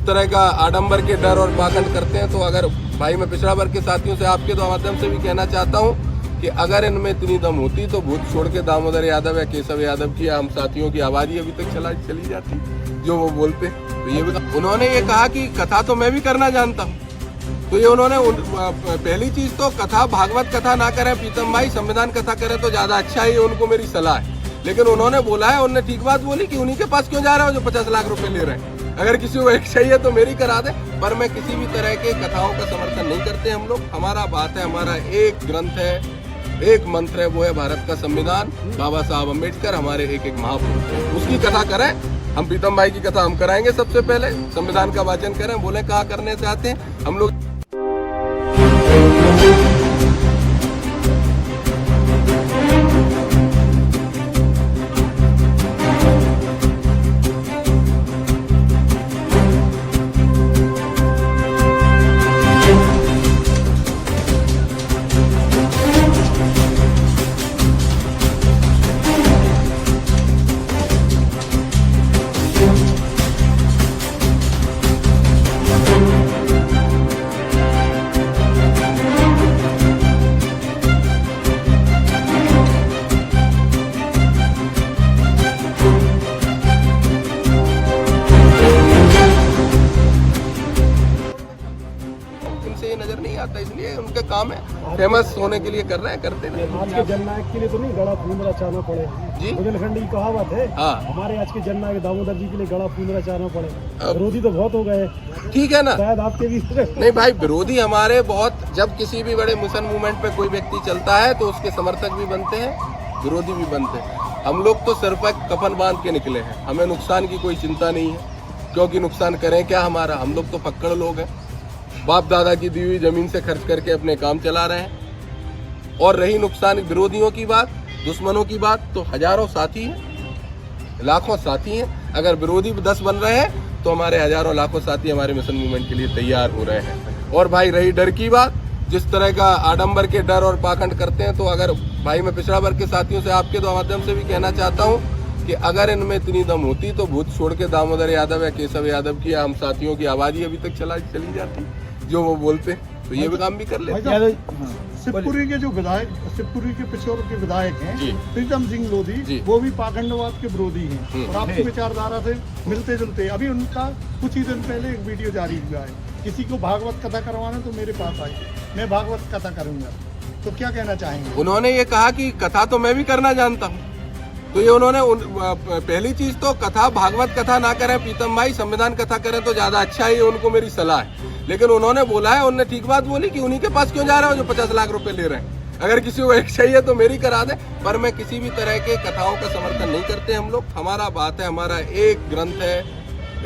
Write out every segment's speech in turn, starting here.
तरह का आडंबर के डर और पाखंड करते हैं, तो अगर भाई मैं पिछड़ा वर्ग के साथियों से आपके तो माध्यम से भी कहना चाहता हूं कि अगर इनमें इतनी दम होती तो भूत छोड़ के दामोदर यादव या केशव यादव की हम साथियों की आवाज ही अभी तक चली जाती जो वो बोलते। तो ये उन्होंने ये कहा कि कथा तो मैं भी करना जानता हूँ, तो ये उन्होंने पहली चीज तो कथा भागवत कथा ना करें प्रीतम भाई, संविधान कथा करें तो ज्यादा अच्छा है, उनको मेरी सलाह है। लेकिन उन्होंने बोला है, उन्होंने ठीक बात बोली कि उन्हीं के पास क्यों जा रहे हो जो 50 लाख रुपए ले रहे हैं। अगर किसी को एक चाहिए तो मेरी करा दे, पर मैं किसी भी तरह के कथाओं का समर्थन नहीं करते हम लोग। हमारा बात है, हमारा एक ग्रंथ है, एक मंत्र है, वो है भारत का संविधान, बाबा साहब अम्बेडकर हमारे एक एक महापुरुष, उसकी कथा करें। हम प्रीतम भाई की कथा हम कराएंगे, सबसे पहले संविधान का वाचन करें, बोले कहाँ करने से आते हैं हम लोग। नजर नहीं आता, इसलिए उनके काम है, फेमस होने के लिए कर रहे हैं, करते हैं। आज के जननायक के लिए तो नहीं गला फूल रचाना पड़े जी, बुंदेलखंड की कहावत है। हाँ, हमारे आज के जननायक दामोदर जी के लिए गला फूल रचाना पड़े। विरोधी तो बहुत हो गए, ठीक है ना, शायद आपके भी नहीं भाई, विरोधी हमारे बहुत, जब किसी भी बड़े मिशन मूवमेंट पे कोई व्यक्ति चलता है तो उसके समर्थक भी बनते हैं, विरोधी भी बनते हैं। हम लोग तो सिर पर कफन बांध के निकले हैं, हमें नुकसान की कोई चिंता नहीं है, क्योंकि नुकसान करें क्या हमारा, हम लोग तो पक्कड़ लोग हैं, बाप दादा की दी हुई जमीन से खर्च करके अपने काम चला रहे हैं। और रही नुकसान विरोधियों की बात, दुश्मनों की बात, तो हजारों साथी हैं, लाखों साथी हैं। अगर विरोधी 10 बन रहे हैं तो हमारे हजारों लाखों साथी हमारे मिशन मूवमेंट के लिए तैयार हो रहे हैं। और भाई रही डर की बात, जिस तरह का आडंबर के डर और पाखंड करते हैं, तो अगर भाई मैं पिछड़ा वर्ग के साथियों से आपके तो माध्यम से भी कहना चाहता हूँ कि अगर इनमें इतनी दम होती तो भूत छोड़ के दामोदर यादव या केशव यादव की हम साथियों की आवाज ही अभी तक चली जाती जो वो बोलते, तो ये भी काम भी कर लेते। शिवपुरी के जो विधायक, शिवपुरी के पिछोर के विधायक हैं प्रीतम सिंह लोधी, वो भी पाखंडवाद के विरोधी हैं और आपकी विचारधारा से मिलते जुलते। अभी उनका कुछ ही दिन पहले एक वीडियो जारी हुआ है, किसी को भागवत कथा करवाना तो मेरे पास आए, मैं भागवत कथा करूंगा। तो क्या कहना चाहेंगे? उन्होंने ये कहा कि कथा तो मैं भी करना जानता हूँ, तो ये उन्होंने पहली चीज तो कथा भागवत कथा ना करें प्रीतम भाई, संविधान कथा करें तो ज्यादा अच्छा है, उनको मेरी सलाह है। लेकिन उन्होंने बोला है, उन्होंने ठीक बात बोली कि उन्हीं के पास क्यों जा रहे हो जो 50 लाख रुपए ले रहे हैं। अगर किसी को एक चाहिए तो मेरी करा दे, पर मैं किसी भी तरह के कथाओं का समर्थन नहीं करते हम लोग। हमारा बात है, हमारा एक ग्रंथ है,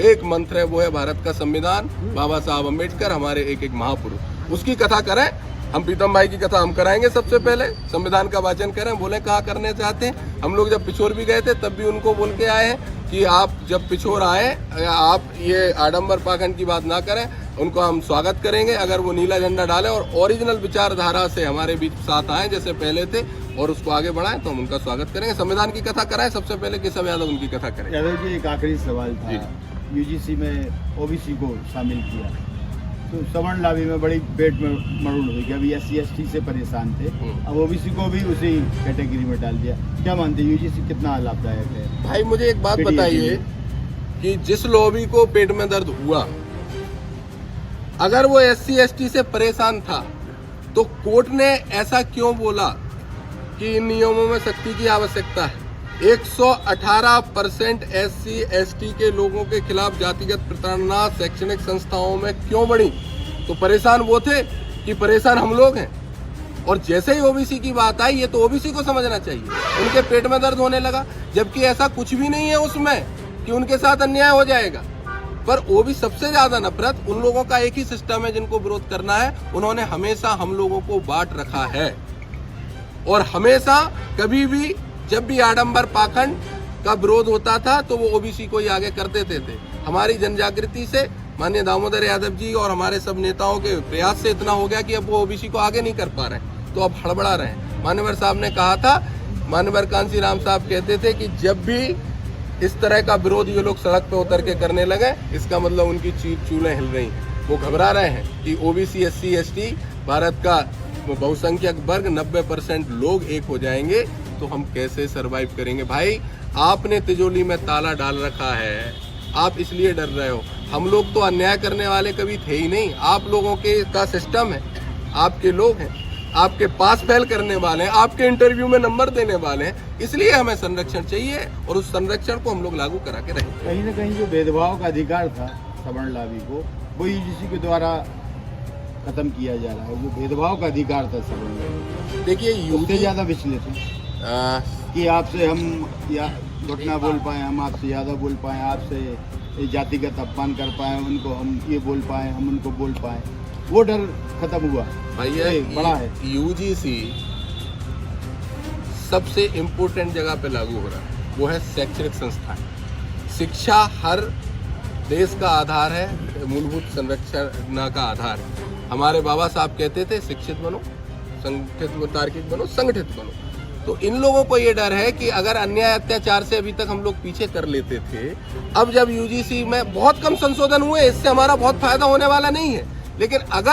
एक मंत्र है, वो है भारत का संविधान, बाबा साहब अम्बेडकर हमारे एक एक महापुरुष, उसकी कथा करें। हम प्रीतम भाई की कथा हम कराएंगे, सबसे पहले संविधान का वाचन करें, बोले कहाँ करने चाहते हैं। हम लोग जब पिछोर भी गए थे तब भी उनको बोल के आए हैं कि आप जब पिछोर आए, आप ये आडंबर पाखंड की बात ना करें, उनको हम स्वागत करेंगे। अगर वो नीला झंडा डालें और ओरिजिनल विचारधारा से हमारे बीच साथ आए जैसे पहले थे और उसको आगे बढ़ाएं, तो हम उनका स्वागत करेंगे। संविधान की कथा कराएं, सबसे पहले केशव यादव उनकी कथा करें। यादव जी, एक आखिरी सवाल था, यूजीसी में ओबीसी को शामिल किया तो सवर्ण लाभी में बड़ी पेट में मरुड़ हुई, अभी SC/ST से परेशान थे, अब ओबीसी को भी उसी कैटेगरी में डाल दिया। क्या मानते हैं, यूजीसी कितना लाभदायक है? भाई मुझे एक बात बताइए कि जिस लॉबी को पेट में दर्द हुआ, अगर वो SC/ST से परेशान था तो कोर्ट ने ऐसा क्यों बोला कि इन नियमों में सख्ती की आवश्यकता है? 118% SC/ST के लोगों के खिलाफ जातिगत प्रताड़ना शैक्षणिक संस्थाओं में क्यों बढ़ी? तो परेशान वो थे कि परेशान हम लोग हैं। और जैसे ही ओबीसी की बात आई, ये तो ओबीसी को समझना चाहिए, उनके पेट में दर्द होने लगा, जबकि ऐसा कुछ भी नहीं है उसमें कि उनके साथ अन्याय हो जाएगा। पर ओबीसी सबसे ज्यादा नफरत उन लोगों का एक ही सिस्टम है जिनको विरोध करना है। उन्होंने हमेशा हम लोगों को बांट रखा है और हमेशा कभी भी जब भी आडंबर पाखंड का विरोध होता था तो वो ओबीसी को ही आगे कर देते थे। हमारी जन जागृति से, माननीय दामोदर यादव जी और हमारे सब नेताओं के प्रयास से इतना हो गया कि अब वो ओबीसी को आगे नहीं कर पा रहे, तो अब हड़बड़ा रहे हैं। मान्यवर साहब ने कहा था, मान्यवर कांसी राम साहब कहते थे कि जब भी इस तरह का विरोध ये लोग सड़क पे उतर के करने लगे, इसका मतलब उनकी चूलें हिल रही हैं। वो घबरा रहे हैं कि ओबीसी, एससी, एसटी, भारत का बहुसंख्यक वर्ग 90% लोग एक हो जाएंगे तो हम कैसे सरवाइव करेंगे। भाई आपने तिजोरी में ताला डाल रखा है, आप इसलिए डर रहे हो। हम लोग तो अन्याय करने वाले कभी थे ही नहीं। आप लोगों के का सिस्टम है, आपके लोग हैं, आपके पास फेल करने वाले हैं, आपके इंटरव्यू में नंबर देने वाले हैं, इसलिए हमें संरक्षण चाहिए और उस संरक्षण को हम लोग लागू करा के रहेंगे। कहीं ना कहीं जो भेदभाव का अधिकार था सवर्ण लाभी को, वो यूजीसी के द्वारा खत्म किया जा रहा है। जो भेदभाव का अधिकार था सवर्ण लाभी, देखिए उससे ज्यादा विचलित है कि आपसे हम या घटना बोल पाए, हम आपसे ज़्यादा बोल पाए, आपसे जातिगत अपमान कर पाए, उनको हम ये बोल पाए, हम उनको बोल पाए, वो डर खत्म हुआ। भैया बड़ा है। यूजीसी सबसे इम्पोर्टेंट जगह पे लागू हो रहा है, वो है शैक्षणिक संस्थान। शिक्षा हर देश का आधार है, मूलभूत संरचना का आधार है। हमारे बाबा साहब कहते थे शिक्षित बनो, संगठित तार्किक बनो, संगठित बनो। तो इन लोगों को ये डर है कि अगर अन्याय अत्याचार से अभी तक हम लोग पीछे कर लेते थे, अब जब यूजीसी में बहुत कम संशोधन हुए, इससे हमारा बहुत फायदा होने वाला नहीं है, लेकिन अगर